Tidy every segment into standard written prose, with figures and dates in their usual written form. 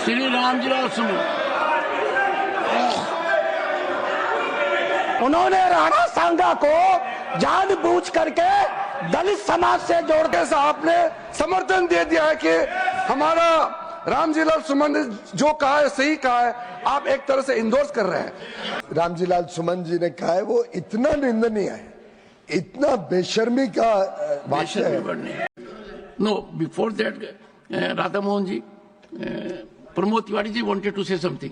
श्री रामजीलाल सुमन। उन्होंने राणा सांगा को जानबूझ करके दलित समाज से जोड़ के आपने समर्थन दे दिया है कि हमारा रामजीलाल सुमन ने जो कहा है सही कहा है, आप एक तरह से इंडोर्स कर रहे हैं। रामजीलाल सुमन जी ने कहा है वो इतना निंदनीय है, इतना बेशर्मी का वाक्य है। No, before that Radha Mohan ji, Pramod Tiwari ji wanted to say something.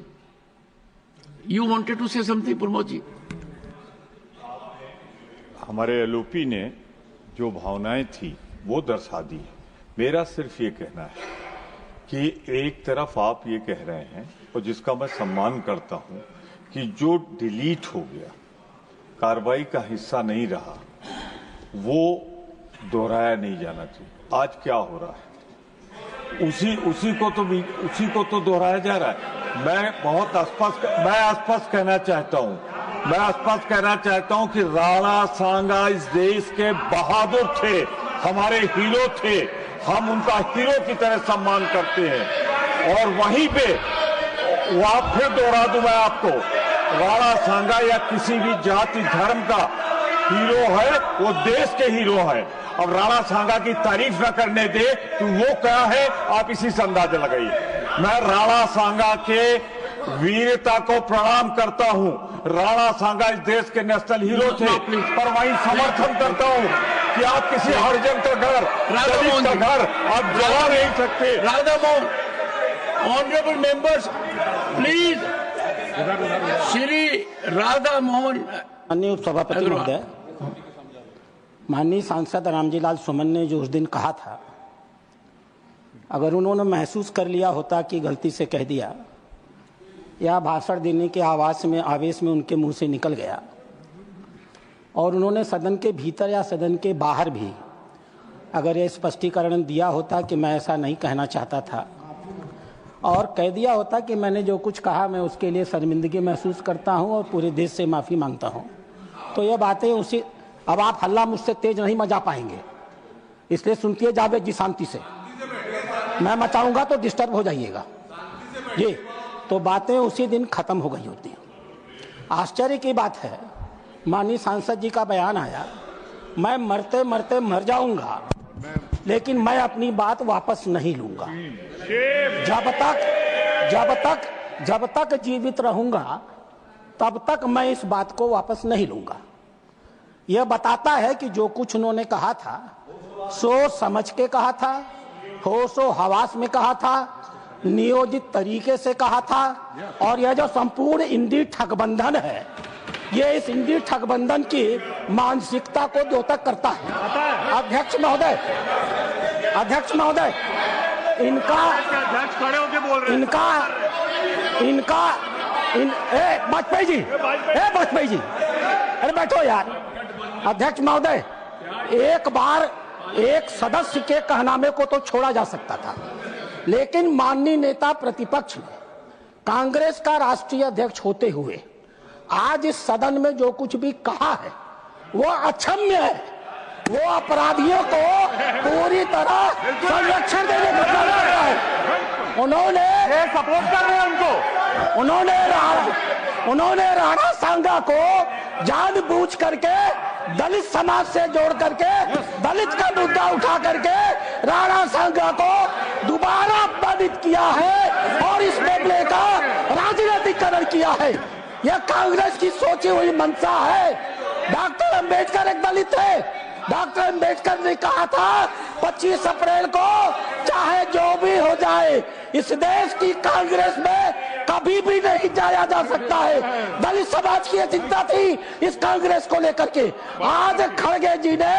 You wanted to say something, Pramod ji? हमारे एलओपी ने जो भावनाएं थी वो दर्शा दी। मेरा सिर्फ ये कहना है कि एक तरफ आप ये कह रहे हैं, और जिसका मैं सम्मान करता हूं, कि जो डिलीट हो गया, कार्रवाई का हिस्सा नहीं रहा, वो दोहराया नहीं जाना चाहिए। आज क्या हो रहा है, उसी को तो दोहराया जा रहा है। मैं स्पष्ट कहना चाहता हूं कि राणा सांगा इस देश के बहादुर थे, हमारे हीरो थे, हम उनका हीरो की तरह सम्मान करते हैं। और वहीं पे फिर दोहरा दूं मैं आपको, राणा सांगा या किसी भी जाति धर्म का हीरो है, वो देश के हीरो है। अब राणा सांगा की तारीफ न करने दे तो वो क्या है, आप इसी से अंदाजा लगाइए। मैं राणा सांगा के वीरता को प्रणाम करता हूं। राणा सांगा इस देश के नेशनल हीरो थे, पर वहीं समर्थन करता हूं कि आप किसी हरिजन का घर, दलित का घर आप जला नहीं सकते। Radha Mohan, honourable members please, Shri Radha Mohan. माननीय उपसभापति महोदय, माननीय सांसद रामजीलाल सुमन ने जो उस दिन कहा था, अगर उन्होंने महसूस कर लिया होता कि गलती से कह दिया, या भाषण देने के आवेश में उनके मुंह से निकल गया, और उन्होंने सदन के भीतर या सदन के बाहर भी अगर ये स्पष्टीकरण दिया होता कि मैं ऐसा नहीं कहना चाहता था, और कह दिया होता कि मैंने जो कुछ कहा मैं उसके लिए शर्मिंदगी महसूस करता हूं और पूरे देश से माफ़ी मांगता हूं, तो ये बातें अब आप हल्ला मुझसे तेज नहीं मचा पाएंगे, इसलिए सुनती जावेद जी शांति से। मैं मचाऊंगा तो डिस्टर्ब हो जाइएगा जी। तो बातें उसी दिन खत्म हो गई होती हैं। आश्चर्य की बात है, माननीय सांसद जी का बयान आया, मैं मरते मरते मर जाऊंगा लेकिन मैं अपनी बात वापस नहीं लूंगा। जब तक जीवित रहूंगा तब तक मैं इस बात को वापस नहीं लूंगा। यह बताता है कि जो कुछ उन्होंने कहा था सोच समझ के कहा था, होशो हवास में कहा था, नियोजित तरीके से कहा था, और यह जो संपूर्ण इंडी ठगबंधन है, ये इस इंडी ठगबंधन की मानसिकता को द्योतक करता है। अध्यक्ष महोदय, वाजपेयी जी, अरे बैठो यार। अध्यक्ष महोदय, एक बार एक सदस्य के कहनामे को तो छोड़ा जा सकता था, लेकिन माननीय नेता प्रतिपक्ष ने कांग्रेस का राष्ट्रीय अध्यक्ष होते हुए आज इस सदन में जो कुछ भी कहा है वो अक्षम्य है। वो अपराधियों को पूरी तरह संरक्षण देने का काम कर रहा है। उन्होंने सपोर्ट कर रहे हैं उनको। उन्होंने राणा सांगा को जानबूझ करके दलित समाज से जोड़ करके दलित का मुद्दा उठा करके राणा सांगा को दोबारा अपमानित किया है और इस मामले का राजनीतिकरण किया है। यह कांग्रेस की सोची हुई मंशा है। डॉक्टर अंबेडकर एक दलित थे। डॉक्टर अंबेडकर ने कहा था 25 अप्रैल को चाहे जो भी हो जाए इस देश की कांग्रेस में कभी भी नहीं जाया जा सकता है। दलित समाज की चिंता थी इस कांग्रेस को लेकर के। आज खड़गे जी ने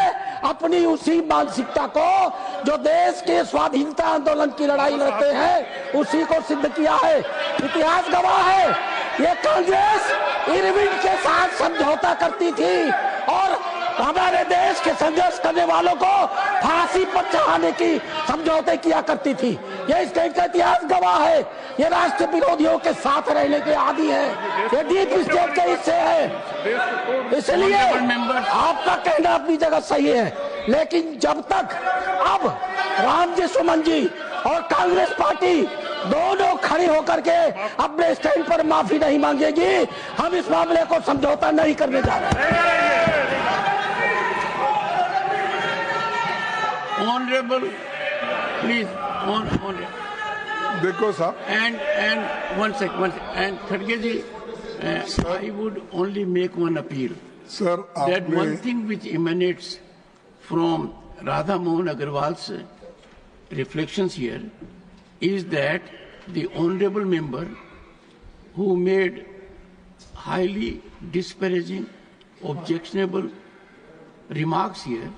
अपनी उसी मानसिकता को जो देश के स्वाधीनता आंदोलन की लड़ाई लड़ते हैं उसी को सिद्ध किया है। इतिहास गवाह है, ये कांग्रेस इरविन के साथ समझौता करती थी और हमारे देश के संघर्ष करने वालों को फांसी पर चढ़ाने की समझौते किया करती थी। ये इस देश का इतिहास गवाह है। ये राष्ट्र विरोधियों के साथ रहने के आदी है, ये डीप स्टेट के हिस्से है। इसलिए आपका कहना अपनी जगह सही है, लेकिन जब तक अब रामजी सुमन जी और कांग्रेस पार्टी दोनों खड़ी होकर के अपने स्टैंड पर माफी नहीं मांगेगी। हम इस मामले को समझौता नहीं करने जा रहे हैं। Honorable, please, देखो साहब, and one sec, and Khadge ji, I would only make one appeal. Sir That one आपने thing which emanates from Radha Mohan Agarwal's reflections here is that the honorable member who made highly disparaging, objectionable remarks here,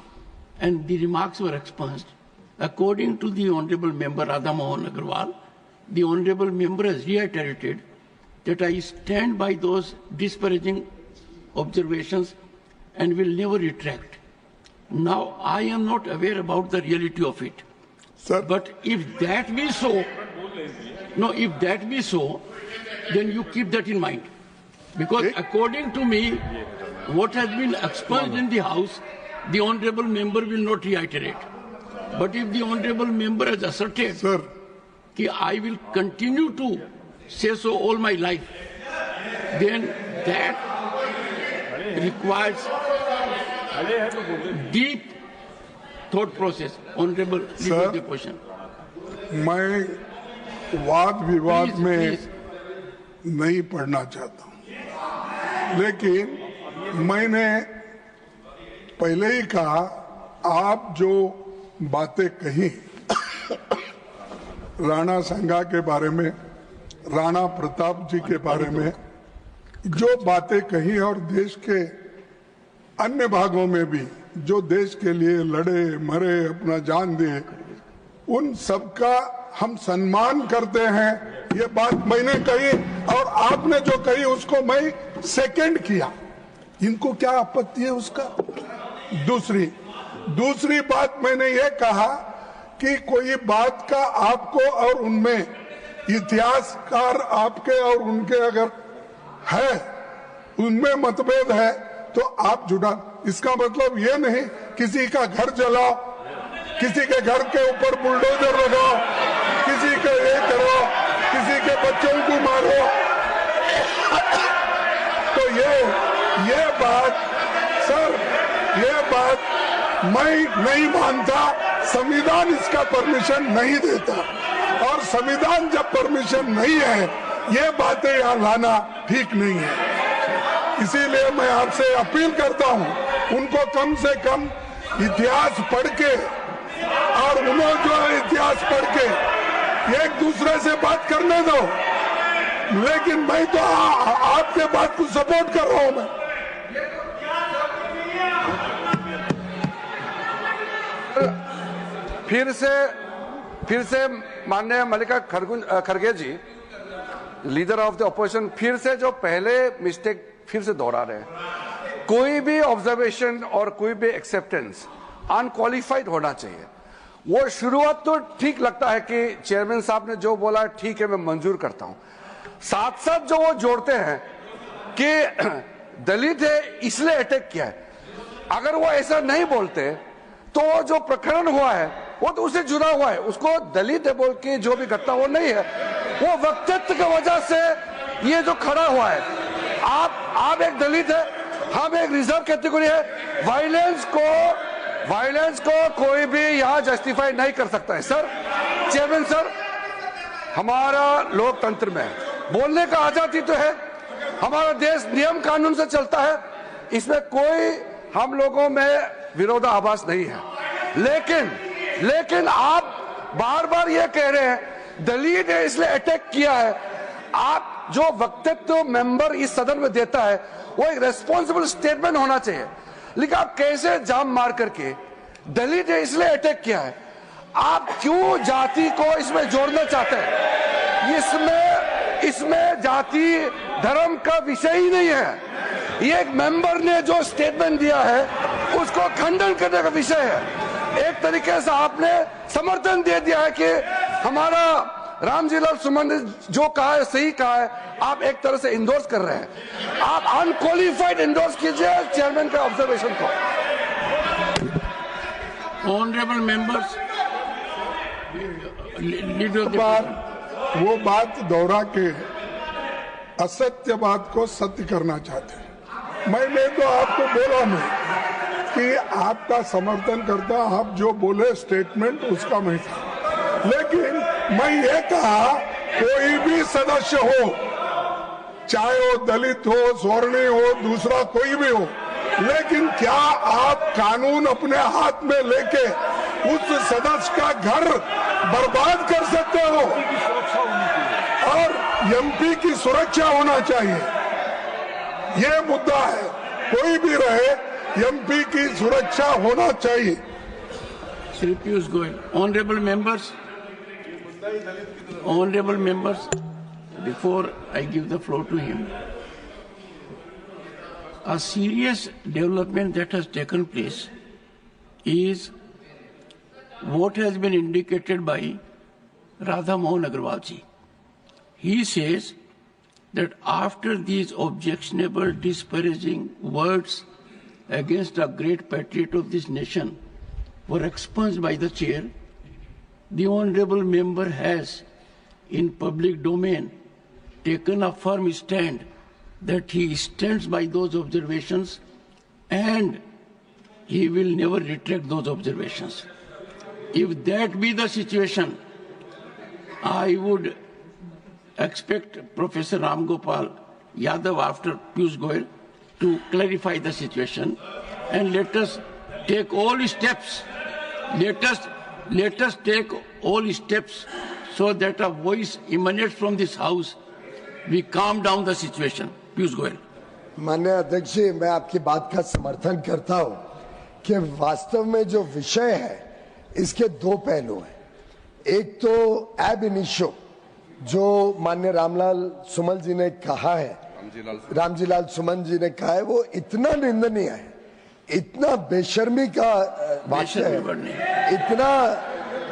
and the remarks were expunged. According to the honorable member Radha Mohan Agarwal, the honorable member has reiterated that I stand by those disparaging observations and will never retract. Now, I am not aware about the reality of it. Sir But if that be so, no, if that be so, then you keep that in mind. Because according to me, what has been expunged in the House, the honorable member will not reiterate. But if the honorable member has asserted sir that I will continue to say so all my life, then that requires deep thought process. Honorable, leave Sir, the question. मैं वाद विवाद Please, में please. नहीं पढ़ना चाहता हूं, लेकिन मैंने पहले ही कहा, आप जो बातें कही राणा संगा के बारे में, राणा प्रताप जी के बारे में जो बातें कही, और देश के अन्य भागों में भी जो देश के लिए लड़े मरे, अपना जान दिए, उन सबका हम सम्मान करते हैं। ये बात मैंने कही और आपने जो कही उसको मैं सेकंड किया। इनको क्या आपत्ति है उसका? दूसरी बात मैंने ये कहा कि कोई बात का आपको और उनमें इतिहासकार आपके और उनके अगर है, उनमें मतभेद है तो आप जुड़ा। इसका मतलब ये नहीं किसी का घर जलाओ, किसी के घर के ऊपर बुलडोजर लगाओ, किसी का ये करो, किसी के बच्चों को मारो। तो ये बात सर, ये बात मैं नहीं मानता। संविधान इसका परमिशन नहीं देता, और संविधान जब परमिशन नहीं है, ये बातें यहाँ लाना ठीक नहीं है। इसीलिए मैं आपसे अपील करता हूँ, उनको कम से कम इतिहास पढ़ के, और उन्होंने जो इतिहास पढ़ के एक दूसरे से बात करने दो। लेकिन मैं तो आपके बात को सपोर्ट कर रहा हूं। मैं फिर से माननीय मल्लिका खड़गे जी, लीडर ऑफ द अपोजिशन, फिर से जो पहले मिस्टेक फिर से दोहरा रहे हैं। कोई भी ऑब्जर्वेशन और कोई भी एक्सेप्टेंस अनक्वालिफाइड होना चाहिए। वो शुरुआत तो ठीक लगता है कि चेयरमैन साहब ने जो बोला ठीक है, मैं मंजूर करता हूं। साथ साथ जो वो जोड़ते हैं कि दलित है इसलिए अटैक किया है, अगर वो ऐसा नहीं बोलते तो जो प्रकरण हुआ है वो तो उससे जुड़ा हुआ है। उसको दलित है बोल के जो भी घटना वो नहीं है, वो वक्तव्य की वजह से ये जो खड़ा हुआ है। आप एक दलित है, हम एक रिजर्व कैटेगरी है। वायलेंस को कोई भी यहाँ जस्टिफाई नहीं कर सकता है। सर, चेयरमैन सर, हमारा लोकतंत्र में बोलने का आजादी तो है, हमारा देश नियम कानून से चलता है, इसमें कोई हम लोगों में विरोधाभास नहीं है। लेकिन आप बार बार ये कह रहे हैं दलित ने इसलिए अटैक किया है। आप जो वक्तव्य मेंबर इस सदन में देता है वो एक रेस्पॉन्सिबल स्टेटमेंट होना चाहिए। लेकिन आप कैसे जाम मार करके दलित ने इसलिए अटैक किया है, आप क्यों जाति को इसमें जोड़ना चाहते हैं? इसमें जाति धर्म का विषय ही नहीं है। ये एक मेंबर ने जो स्टेटमेंट दिया है उसको खंडन करने का विषय है। एक तरीके से आपने समर्थन दे दिया है कि हमारा रामजीलाल सुमन ने जो कहा है सही कहा है, आप एक तरह से इंडोर्स कर रहे हैं। आप अनक्वालिफाइड इंडोर्स कीजिए चेयरमैन के ऑब्जर्वेशन को। Honorable members, leader of the वो बात दोहरा के असत्य बात को सत्य करना चाहते हैं। मैंने तो आपको बोला मैं कि आपका समर्थन करता, आप जो बोले स्टेटमेंट उसका मैं था, लेकिन मैं ये कहा कोई भी सदस्य हो, चाहे वो दलित हो, सवर्णी हो, दूसरा कोई भी हो, लेकिन क्या आप कानून अपने हाथ में लेके उस सदस्य का घर बर्बाद कर सकते हो? और एमपी की सुरक्षा होना चाहिए, ये मुद्दा है। कोई भी रहे, एमपी की सुरक्षा होना चाहिए। Shri Piyush Goyal, honorable members, before I give the floor to him, a serious development that has taken place is what has been indicated by Radha Mohan Agarwal ji. He says that after these objectionable, disparaging words against a great patriot of this nation were expunged by the chair, the honorable member has, in public domain, taken a firm stand that he stands by those observations and he will never retract those observations. If that be the situation, I would expect Professor Ram Gopal Yadav after Piyush Goyal to clarify the situation, and let us take all steps. Let us take all steps so that a voice emanates from this house. We calm down the situation. Piyush Goyal. माननीय अध्यक्ष जी, मैं आपकी बात का समर्थन करता हूं कि वास्तव में जो विषय है इसके दो पहलू हैं। एक तो एब इनिशियो जो माननीय रामजीलाल सुमन जी ने कहा है, वो इतना निंदनीय है, इतना बेशर्मी का वाक्य है,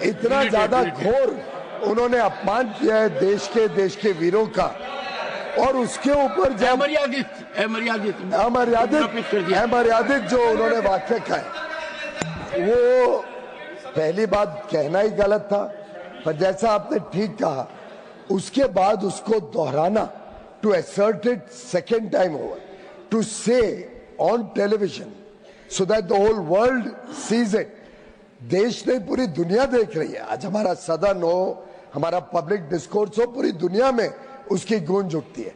इतना ज्यादा घोर उन्होंने अपमान किया है देश के वीरों का। और उसके ऊपर जब अमर्यादित जो उन्होंने वाक्य कहा है, वो पहली बात कहना ही गलत था, पर जैसा आपने ठीक कहा उसके बाद उसको दोहराना, to assert it second time over, to say on television so that the whole world sees it. देश नहीं, पूरी दुनिया देख रही है। आज हमारा सदन हो, हमारा पब्लिक डिस्कोर्स हो, पूरी दुनिया में उसकी गूंज उठती है।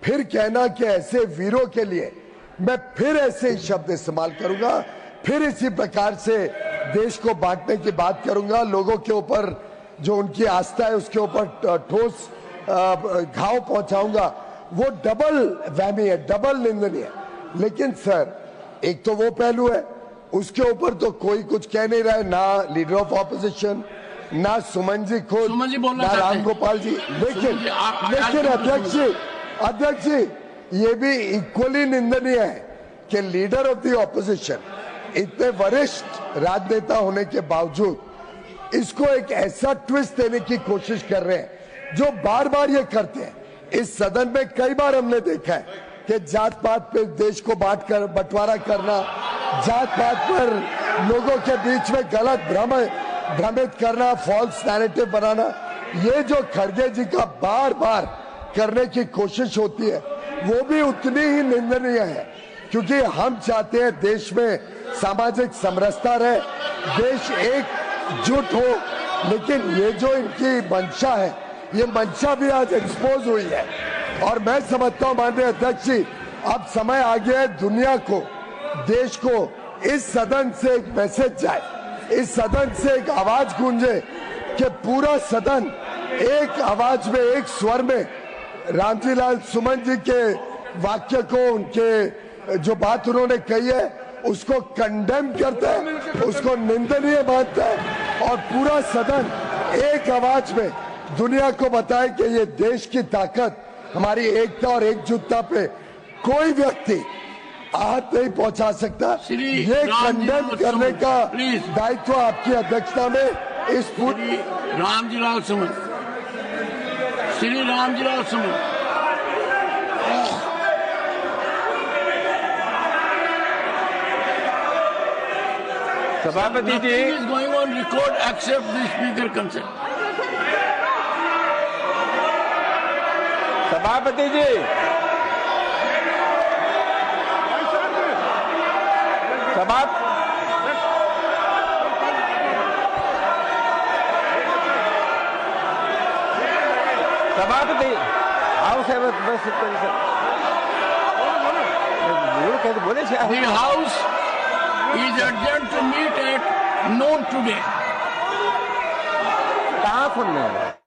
फिर कहना कि ऐसे वीरों के लिए मैं फिर ऐसे ही शब्द इस्तेमाल करूंगा, फिर इसी प्रकार से देश को बांटने की बात करूंगा, लोगों के ऊपर जो उनकी आस्था है उसके ऊपर ठोस घाव पहुंचाऊंगा, वो डबल वहमी है, डबल निंदनीय है। लेकिन सर, एक तो वो पहलू है, उसके ऊपर तो कोई कुछ कह नहीं रहा है, ना लीडर ऑफ ऑपोजिशन, ना सुमन जी खुद, ना राम गोपाल जी। लेकिन अध्यक्ष जी, ये भी इक्वली निंदनीय है कि लीडर ऑफ द ऑपोजिशन, इतने वरिष्ठ राजनेता होने के बावजूद इसको एक ऐसा ट्विस्ट देने की कोशिश कर रहे हैं जो बार बार ये करते हैं। इस सदन में कई बार हमने देखा है कि जात पात पे देश को बंटवारा करना, जात पात पर लोगों के बीच में गलत भ्रमित करना, फॉल्स नैरेटिव बनाना, ये जो खड़गे जी का बार बार करने की कोशिश होती है, वो भी उतनी ही निंदनीय है। क्योंकि हम चाहते हैं देश में सामाजिक समरसता रहे, देश एकजुट हो, लेकिन ये जो इनकी मंशा है, ये मंशा भी आज एक्सपोज हुई है। और मैं समझता हूं माननीय अध्यक्ष जी, अब समय आ गया है दुनिया को, देश को इस सदन से एक मैसेज जाए, इस सदन से एक आवाज गूंजे कि पूरा सदन एक आवाज में, एक स्वर में रामजीलाल सुमन जी के वाक्य को, उनके जो बात उन्होंने कही है उसको कंडेम करता है, उसको निंदनीय मानता है, और पूरा सदन एक आवाज में दुनिया को बताए कि ये देश की ताकत, हमारी एकता और एकजुटता पे कोई व्यक्ति आहत नहीं पहुंचा सकता। ये कंडेम करने का दायित्व आपकी अध्यक्षता में इस पूरी रामजीलाल सुमन, श्री रामजीलाल सुमन। सभापति जी is going on record except the speaker consent. सभापति जी, सभापति हाउस है बस बोले The House is adjourned to meet at noon today. कहाँ सुन रहे हैं?